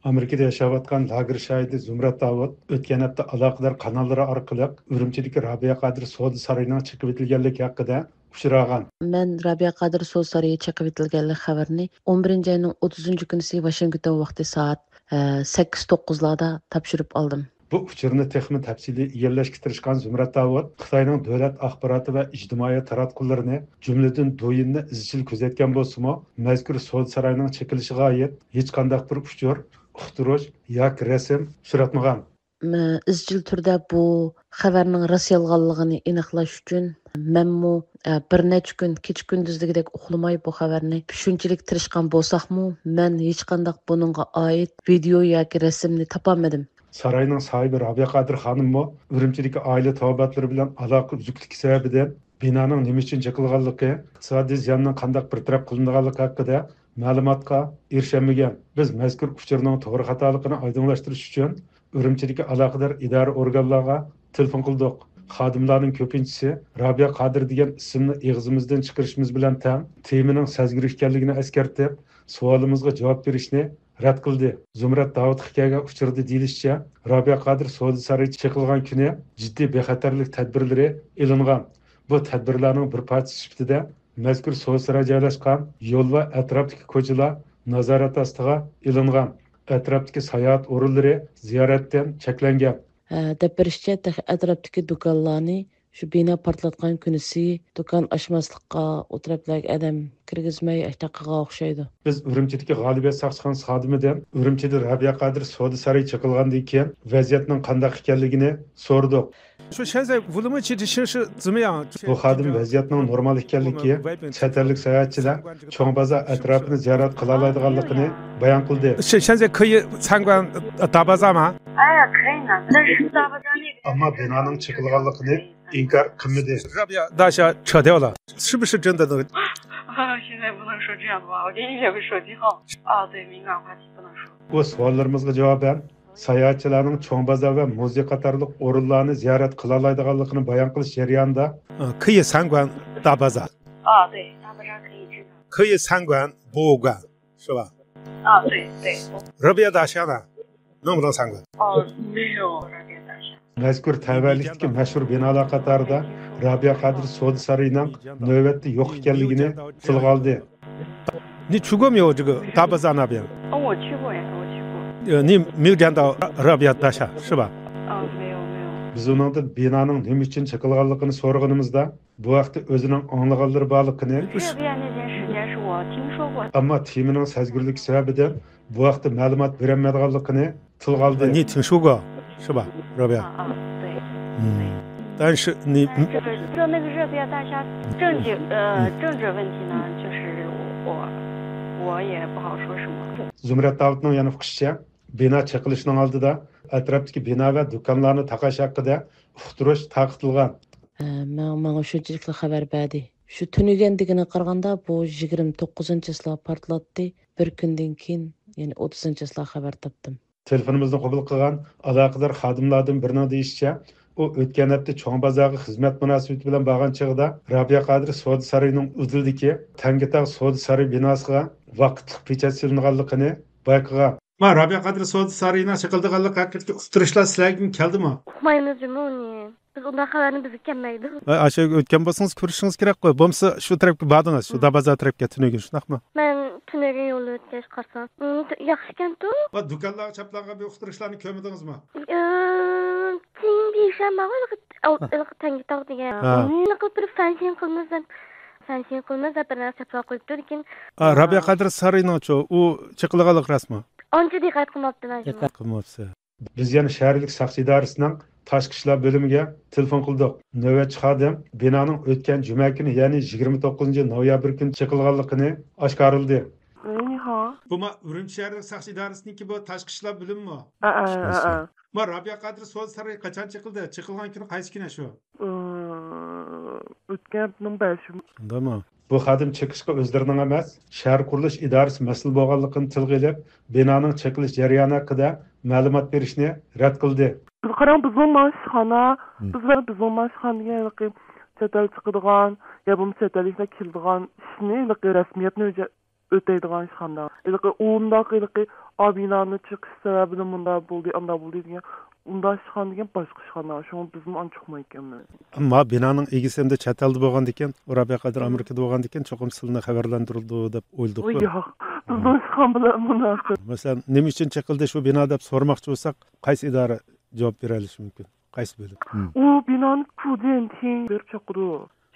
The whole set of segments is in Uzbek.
Amerikada yashayotgan lager shoidi Zumrat Davud o'tgan hafta aloqador kanallari orqali Urumchidagi Rabia Qadir savdo saroyining chiqib etilganligi haqida uchragan. Men Rabia Qadir savdo saroyi chiqib etilganligi xabarini 11 ayning 30 kunisi Washington vaqti soat 8-9larda topshirib oldim. Bu uchurni texmi tafsiliy egallashga tirishgan Zumrat Davud Xitoyning davlat axboroti va ijtimoiy taratqullarini jumladan do'yinni izchil kuzatgan bo'lsa-mu, mazkur savdo saroyining chekilishiga oid hech qanday bir uchur, uqtirish yoki rasm uchratmagan. İzchil turda bu xabarning rost yolg'onligini aniqlash uchun menmu bir necha kun kecha kunduzligidek uxlamay bu xabarni shunchalik tirishgan bo'lsaqmi, men hech qanday buningga oid video yoki rasmni topolmadim. Sarayning sahibi Rabia Qadir xonimmi Urumchidagi oila tavobatlari bilan aloqa uzukligi sababidan binoning nima uchun yiqilganligi, iqtisodiy ziyonning qanday bartaraf qilinganligi haqida ma'lumotga erishamagan. Biz mazkur uchurning to'g'ri xatoligini oydinlashtirish uchun Urumchidagi aloqador idora organlariga telefon qildik. Xodimlarning ko'pinchisi Rabia Qadir degan ismni og'zimizdan chiqarishimiz bilan tam temaning sezgir ekanligini eskartib, savolimizga javob berishni rad qildi. Zumrat Davud hikoyaga uchirdi deyilishicha, Rabia Qadir savdo saroyi chiqilgan kuni jiddiy bexatarlik tadbirlari e'lingan. Bu tadbirlarning bir parchasi sifatida mazkur savdo saroyi joylashgan yo'l va atrofdagi ko'chalar nazorat ostiga e'lingan. Atrofdagi sayohat o'rinlari ziyoratdan cheklangan. Deb birishcha atrofdagi do'konlarni shu bino portlatgan kunisi do'kon ochmaslikqa o'tiriblar adam kirgizmay ashtaqiga o'xshaydi. Biz Urumchidagi G'olibiyat saqchixonasi xodimidan Urumchida Rabia Qadir savdo saroyi chiqilgandan keyin vaziyatning qanday ekanligini so'rdik. Bu xodim vaziyatning normal ekanligi, chet ellik sayohatchilar cho'ng bozor atrofini ziyorat qila oladiganligini bayon qildi. Ammo binoning chiqilganligini inkor qilmadi. 现在不能说这样的话，我给你留个手机号。对，敏感话题不能说。 Bu savollarimizga javoban sayohatchilarning cho'ng bozor va muzey qatorliq o'rinlarni ziyorat qila oladiganligini bayon qilish jarayonida 可以参观大巴扎，对，大巴扎可以知道。可以参观博物馆，是吧？对。热别大厦呢，能不能参观？没有热别大厦。 mazkur tavallikdagi mashhur binolar qatorida Rabia Qadir savdo saroyining navbatda yo'q ekanligini tilga oldi. 你去过没有这个大巴扎那边？我去过呀，我去过。你没有见到热别大厦是吧？没有。 Biz onundan binoning nima uchun chiqilganligini so'raganimizda bu vaqtda o'zining anglaganlari borligini, 热别那件事件是我听说过。 ammo temaning sezgirligi sababidan bu vaqtda ma'lumot berolmaydiganligini tilga oldi. 你听说过是吧？热别。对。但是你说那个热别大厦政治问题呢，就是我也不好说什么。 Zumrat Davudning yana fikrlashicha, bino chiqilishining oldida atrofdagi bino va do'konlarni taqash haqida uqtirish taqiqlangan. Menga shunchalik xabar berdi. Shu tunugandigini qaraganda bu 29-yillar portlatdi. Bir kundan keyin, ya'ni 30-yillar xabar topdim. Telefonimizni qabul qilgan aloqador xodimlardan birining deyishicha, u o'tgan hafta cho'ng bozorga xizmat munosabati bilan borgan chog'da Rabia Qadir savdo saroyining uzildiki Tangitog' savdo saroyi binosiga vaqtli pechat silinganligini bayqagan. Rabia Qadir savdo saroyining chiqilganligi haqidagi uqtirishlar sizlarga keldimi? Uqmaymiz Jumuni. Biz undan xabarni bizga kelmaydi. Aşağı o'tgan bo'lsangiz ko'rishingiz kerak qo'y. Bo'lmasa shu tarafga bordingiz, shu Dabaza tarafga tunagan, shundaqmi? Men tunagan yo'lni o'tgach qarsam, yaxshi ekan-ku. Va do'konlarga chaplangan bu uqtirishlarni ko'mdingizmi? Tingishanma Tangitog' degan. Nima qilib turib fansin qilmasdan bir narsa chaplab qo'yibdi lekin Rabia Qadir saroyining u chiqilganlik rasmi. Ancha diqqat qilmabdiman. Diqqat qilmabsiz. Biz yana shaharlik saqchi idorasining tashqi ishlar bo'limiga telefon qildik. Navbatchi xodim binoning o'tgan juma kuni, ya'ni 29-noyabr kuni chiqilganligini oshkorildi. Bu Urumchi shaharlik saqchi idorasiniki bu tashqi ishlar bo'limimi? Rabia Qadir savdo saroyi qachon chiqildi? Chiqilgan kuni qaysi kuni shu? O'tgan haftaning 5-i. Shundami? Bu xodim chiqishga o'zlarining emas, shahar qurilish idorasi mas'ul bo'lganligini tilga olib, binoning chiqilish jarayoni haqida ma'lumot berishni rad qildi. Qarang, bizning mashxonaga chet el chiqadigan, yo bo'lmasa chet elliklar keladigan ishni rasmiyatni öteydigan şanda. Ilqi undaq ilqi abinanı çıkış sebebini munda buldu, anda buldu diye. Unda şan degan başqa şanda. Şoň bizim an çıkmay ekenmi. Ammo binoning egisinde chet elda bo'lgan ekan, Robiya Qodir Amerikada bo'lgan ekan, cho'qim sizlarni xabarlantirildi deb o'yladik. Yo'q. Bizning şan bilan münasib. Masalan, nima uchun chiqildi shu bino deb so'ramoqchi bo'lsak, qaysi idora javob bera olishi mumkin? Qaysi bo'lim? U binani kudentin berip çakıdı.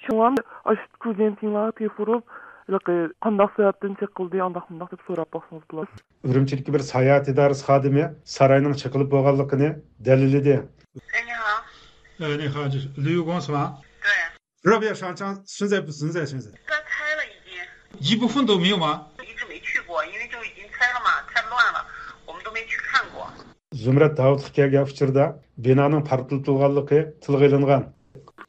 Şu an aşıt kudentinler tefurup ilqi qandaq sebepten çıkıldı, andaq mundaq deb sorap baksanız bular. Ürümçidagi bir sayohat idorasi xodimi saroyning chiqilib bo'lganligini dalilladi. 你好，你好，就是旅游公司吗？对，热别商场存在不存在？现在刚拆了已经，一部分都没有吗？一直没去过，因为就已经拆了嘛，太乱了，我们都没去看过。 Zumrat Davudga kelgan uchurda binoning portlatilganligi tilga ilingan.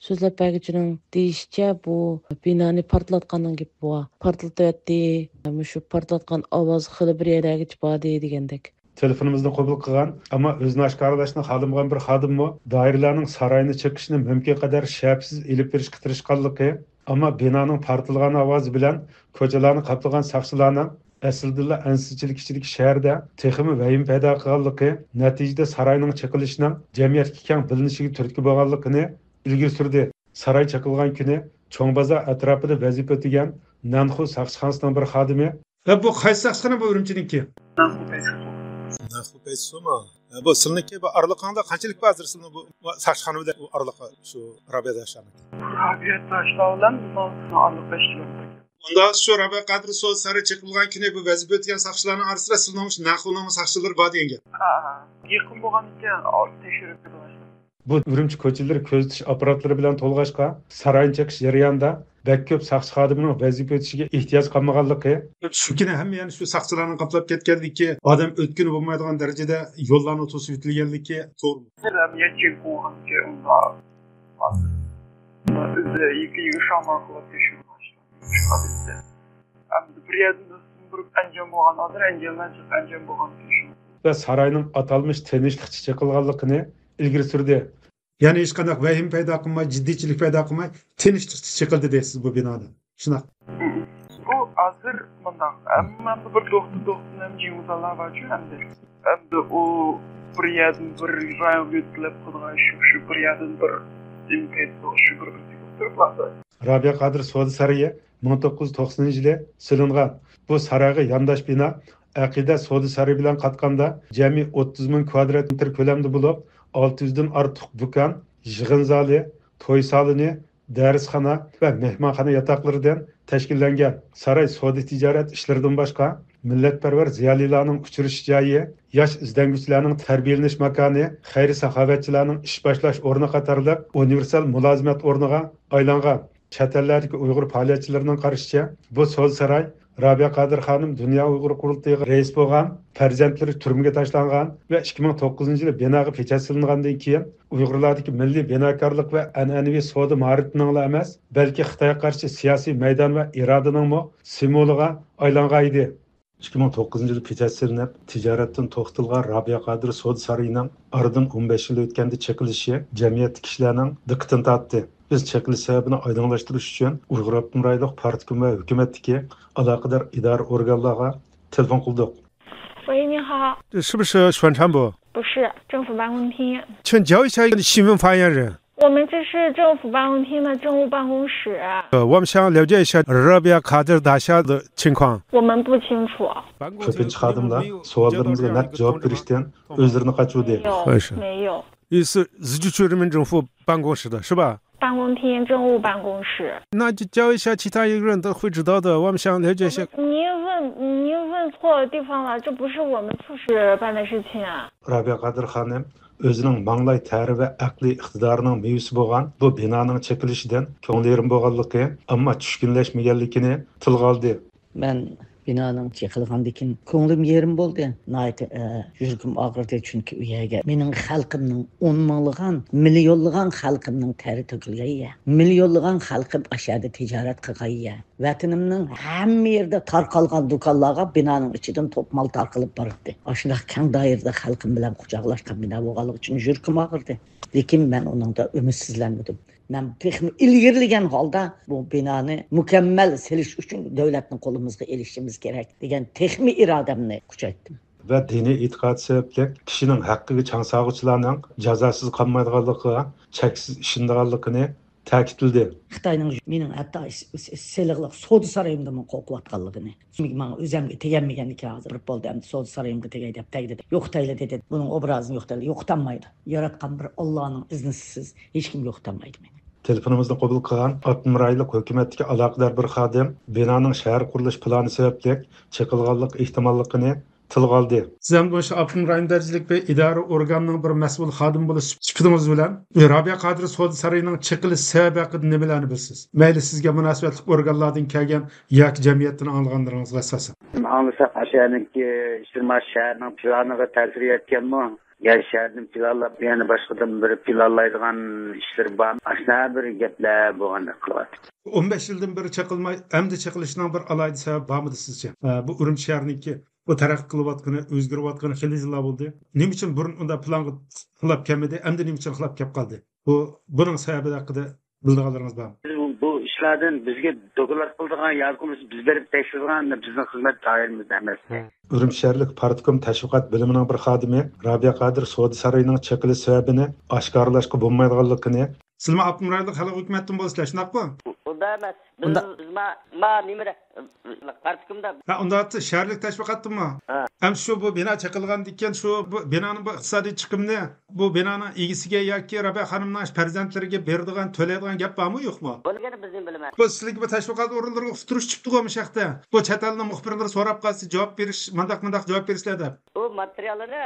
So'zlab bergüchining deyishicha, bu binoni portlatgandan gap bu. Portlatyapti, shu portlatgan ovoz xili bir yerga chiqadi degandek. Telefonimizni qabul qilgan, ammo o'zini oshkorlashni xohlamagan bir xodimmi doiralarning saroyini chiqishni mumkin qadar shafsiz ilib berishga tirishganligi, ammo binoning portlagan ovozi bilan ko'chalarni qoplagan saqchilarning aslida ansizchilik ichidagi shaharda texmi vahim paydo qilganligi, natijada saroyning chiqilishining jamiyatga keng bilinishiga turtki bo'lganligini ilgari surdi. Saroy chiqilgan kuni cho'ng bozor atrofida vazifa o'tagan Nanxu saqchixonasining bir xodimi. Bu qaysi saqchixona bu Urumchiniki? Nanxu Paysoma. Bu sizlarniki bu araliqda qanchalik hozir sizlar bu saqchixona bilan araliqi shu Robiya Dashtani. Robiya Dashtani bilan araliq 5 kilometr. Unda shu Robiya Qodir so'z sari chiqilgan kuni bu vazifa o'tgan saqchilarning orasida sizlarning Nanxuning saqchilar bor degan. Yaqin bo'lgan ekan, tekshirib ko'rishdi. Bu Urumchi ko'chalari ko'z tish apparatlari bilan to'lg'ashqa saroy chiqish jarayonida bak ko'p saqchi xodimining vazifa o'tishiga ehtiyoj qolmaganligi, shu kuni hamma yana shu saqchilarning qoplab ketganligi, odam o'tkini bo'lmaydigan darajada yo'llarni to'sib o'tilganligi to'g'ri. Ve sarayning atalmış tinchlikchi chiqilganligini ilgari surdi. Ya'ni hech qanday vahim paydo qilmay, jiddiychilik paydo qilmay, tinchlikchi chiqildi deysiz bu binoda. Shunaqa. Bu hozir bundoq. Ammo bir doktorning jimuzalar bor endi. Endi u bir yerdan bir rayon o'tkazib qo'ygan shu bir yerdan bir imkoniyat shu bir turibdi. Robiya Qodir Sodi sarayi 1990-yili silingan. Bu sarayga yandash bino Aqida Sodi sarayi bilan qatqanda jami 30 ming kvadrat metr ko'lamda bo'lib, 600 dan ortiq do'kon, yig'in zali, to'y saloni, darsxona va mehmonxona yotoqlaridan tashkillangan. Saray savdo tijorat ishlaridan boshqa millatparvar ziyolilarning uchrashish joyi, yosh izlanguchilarning tarbiyalanish makoni, xayri saxovatchilarning ish boshlash o'rni qatorliq universal mulozimat o'rniga aylangan. Chet ellardagi Uyg'ur faoliyatchilarining qarashicha, bu savdo saray Robiya Qodir xonim Dunyo Uyg'ur qurultiyiga rais bo'lgan, farzandlari turmaga tashlangan va 2009-yili binoga pechat silingandan keyin Uyg'urlardagi milliy binokorlik va an'anaviy savdo ma'rifatining emas, balki Xitoyga qarshi siyosiy maydon va irodaning simvoliga aylangan edi. 2009-yili pechat silinib, tijoratdan to'xtatilgan Robiya Qodir savdo sarayining oradan 15 yil o'tganda chiqilishi jamiyat kishilarning diqqatini tortdi. Biz çekiliş sebebini aydınlaştırış için Uyghur Abdum Raylık Partikum ve hükümetteki alakadar idare organlarına telefon kıldık. 喂，你好。这是不是宣传部？不是，政府办公厅。请教一下新闻发言人。我们这是政府办公厅的政务办公室。我们想了解一下Robiya Qodir大厦的情况。我们不清楚。Köpinchi xodimlar savollarımızga net cevap verishdan o'zlarini qochuvdi. 没有。是自治区人民政府办公室的是吧？ 办公厅政务办公室，那就教一下其他一个人都会知道的。我们想了解一下。您问错地方了，这不是我们处室办的事情啊。Robiya Qodir xonim o'zining manglay ta'ri va aqliy iqtidorining mevasi bo'lgan bu binoning chekilishidan ko'ngli yerim bo'lganligi, ammo tushkunlashmaganligini tilga oldi. Men binanın çekilgandikin ko'nglim yerim bo'ldi. Yuragim og'irdi chunki u yerga mening xalqimning 10 minglagan, millionlagan xalqimning teri to'kilgan ya. Millionlagan xalqim aşağıda tijorat qilgan ya. Vatanimning hamma yerda tarqalgan do'konlarga binoning ichidan to'pmal tarqalib boribdi. Ashunday keng doirada xalqim bilan quchoqlashgan bino bo'lganligi uchun yuragim og'irdi. Lekin men uningda umidsizlanmadim. Men texmi ilgirligen halda bu binanı mükemmel seliş üçün devletin kolumuzda erişimiz gerek degan texmi iradamni kuchaytdim. Ve dini itiqat sebepli kişinin hakkı çansağıçılarının cezasız kalmaydıqanlığı, çeksiz işindiğanlığını ta'kidledi. Xitayning mening hatto seliqliq Soda sarayimda men qo'rqayotganligini. Chunki men o'zimga teganmaganiki hozir bir bo'ldi ham Soda sarayimga tegay deb tegdi. Yo'qtayli dedi. Buning obrazini yo'qtayli. Yo'qtanmaydi. Yaratgan bir Allohning iznisiz hech kim yo'qtanmaydi meni. Telefonimizni qabul qilgan 60 oylik hukumatdagi aloqador bir xodim binoning shahar qurilish plani sababli chiqilganlik ehtimolligini tilga oldi. Siz ham o'sha 60 rayon darajalik bir idora organning bir mas'ul xodim bo'lish sifatingiz bilan Robiya Qadiri Soda saroyining chiqilish sababi haqida nimalarni bilasiz? Mayli sizga munosabatli organlardan kelgan yoki jamiyatdan olganlaringizga asosan. Anlasa aşağıdaki İstirma şehirinin planına ta'sir etkenmi? Yani şehrin planlap yani başkadan bir planlaydigan işler var. Aslında bir gepler bu anda kıvat. 15 yıldan beri çakılmay, hem de çakılışından bir alaydı sebep var mıdır sizce? Bu Urumçi şehriniki bu taraq qılıbatqını, özgürübatqını xili yıllar oldu. Nim için burun onda plan qılap kelmedi, hem de nim için qılap kep qaldı. Bunun sebebi hakkında bildiğinleriniz var mı? Bu işlerden bizge dokular kıldığın yardımımız bizleri teşvirgan bizim hizmet dairimiz emas. Urumçi şehirlik Partikom Təşviqat biliminin bir xadimi Robiya Qadiri Soda saroyining chiqilish sababini oshkorlashga bo'lmaydiganligini Sizlar 60 oylik xalq hukumatdan bo'lsizlar, shunaqmi? Unda emas. Biz ma nimada partikumda. Ha, unda shaharlik tashviqotdimi? Ham shu bu bino chiqilgan ekan, shu bu binoning bu iqtisodiy chiqimni bu binoning egisiga yoki Robiya xonimning farzandlariga beradigan, to'laydigan gap bormi, yo'qmi? Bo'lgani bizni bilaman. Bu sizlarga bu tashviqot o'rinlariga uftirish chiqdi-ku bu yoqda. Bu chet elning muxbirlari so'rab qolsa javob berish, mandaq javob berishlar deb. Bu materiallarni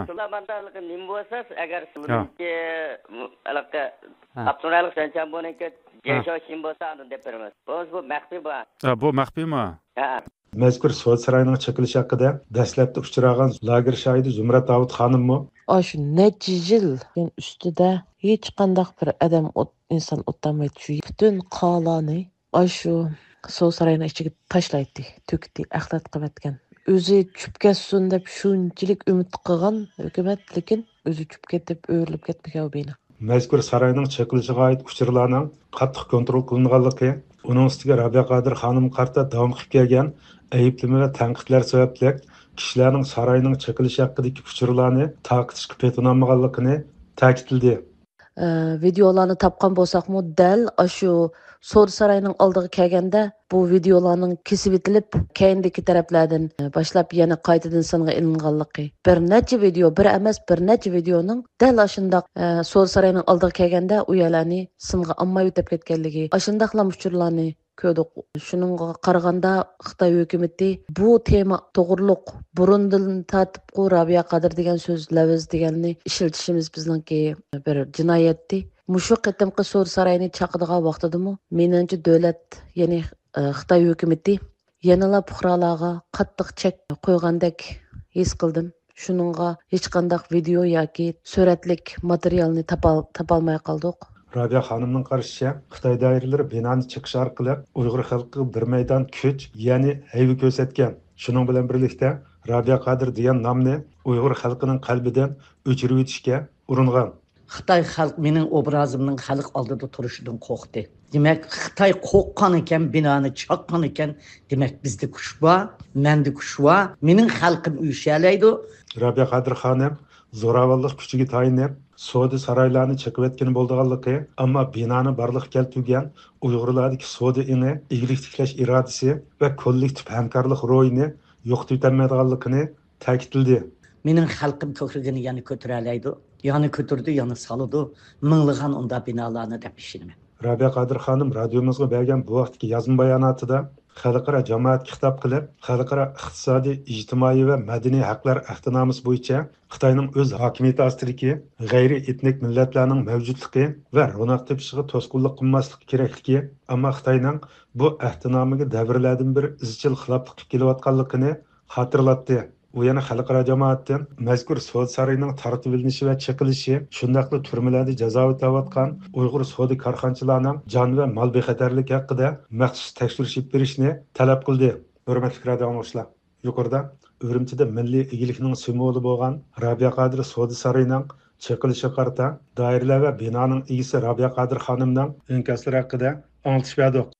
sulamandaligi nima bo'lsa, agar sizlarga alaqqa Abdurrahman Sancham bo'lsa, Jesho kim bo'lsa, uni deb beramiz. Bu maxfiy bu. Bu maxfiymi? Ha. Mazkur Soda saroyining chiqilishi haqida dastlabda uchragan lager shohidi Zumrat Davud xonimmi? Shu necha yil ustida hech qanday bir odam inson o'tolmaydi. Shu butun qalani shu Soda saroyining ichiga tashlaydi, to'kdi, axlat qilayotgan. O'zi chub ketsin deb shunchalik umid qilgan hukumat, lekin o'zi chub ketib, o'rilib ketmagan bino. Mazkur saroyning chiqilishiga oid uchurlarning qattiq kontrol qilinganligi, uning ustiga Robiya Qadiri xonim qarta davom qilib kelgan ayblama va tanqidlar sababli kishilarning saroyning chiqilishi haqidagi uchurlarni taqitishga petinolmaganligini ta'kidladi. Videolarni topgan bo'lsaqmi, dal shu Soda saroyining oldiga kelganda bu videolarning kesib etilib, keyindagi taraflardan boshlab yana qaytadan singa ilinganligi. Bir necha video, bir emas, bir necha videoning dal shundoq Soda saroyining oldiga kelganda u yerlarni singa ammay o'tib ketganligi, shundoqlam uchurlarni ko'rdik. Shuningga qaraganda Xitoy hukumatı bu tema to'g'riliq burundan tatib Robiya Qadiri degan so'z lavz deganni ishlatishimiz bizningki bir jinoyatdi. Mushu qatimqi Soda saroyini chaqadigan vaqtidami, meningcha davlat, ya'ni Xitoy hukumatı yanala fuqarolarga qattiq chek qo'ygandek his qildim. Shuningga hech qanday video yoki suratlik materialni topolmay qoldik. Robiya xonimning qarashicha, Xitoy doiralari binoni chiqish orqali Uyg'ur xalqiga bir maydon kuch, ya'ni hayvi ko'rsatgan. Shuning bilan birlikda Robiya Qadiri degan nomni Uyg'ur xalqining qalbidan o'chirib o'tishga uringan. Xitoy xalq mening obrazimning xalq oldida turishidan qo'rqdi. Demak, Xitoy qo'rqqan ekan, binoni chaqqan ekan, demak bizda kuch bor, menda kuch bor, mening xalqim uyushalaydi. Robiya Qadiri xonim zo'ravonlik kuchiga tayinib, Soda saroylarni chiqib etgan bo'lganligi, ammo binoni barliq keltirgan Uyg'urlardagi Soda ini ig'lik tiklash irodasi va kollektiv hamkorlik ro'yini yo'qotib o'tolmaydiganligini ta'kidladi. Mening xalqim ko'krigini yana ko'taralaydi. Yani kötürdü, yani salıdı. Mınlıgan onda binalarını dep işinimi. Robiya Qadiri xonim radiomizga bergan bu vaqtdagi yozma bayonotida xalqaro jamoatga xitob qilib, xalqaro iqtisodiy, ijtimoiy va madaniy haqlar ahdnomasi bo'yicha Xitoyning o'z hokimiyati ostidagi g'ayri etnik millatlarning mavjudligi va ro'naq tepishiga to'sqinlik qilmaslik kerakligi, ammo Xitoyning bu ahdnomiga davrlardan bir izchil xiloflik qilib kelayotganligini xotirlatdi. U yana xalqaro jamoatdan mazkur Soda saroyining tartib olinishi va chiqilishi, shundaqli turmalarda jazo o'tayotgan Uyg'ur Soda korxonachilarining jon va mol bexatarligi haqida maxsus tekshirish berishni talab qildi. Hurmatli radio anglovchilar, yuqorida Urumchida milliy egilikning simvoli bo'lgan Robiya Qadiri Soda saroyining chiqilishi qarta doiralar va binoning egasi Robiya Qodir xonimning inkaslari haqida anglitishib berdik.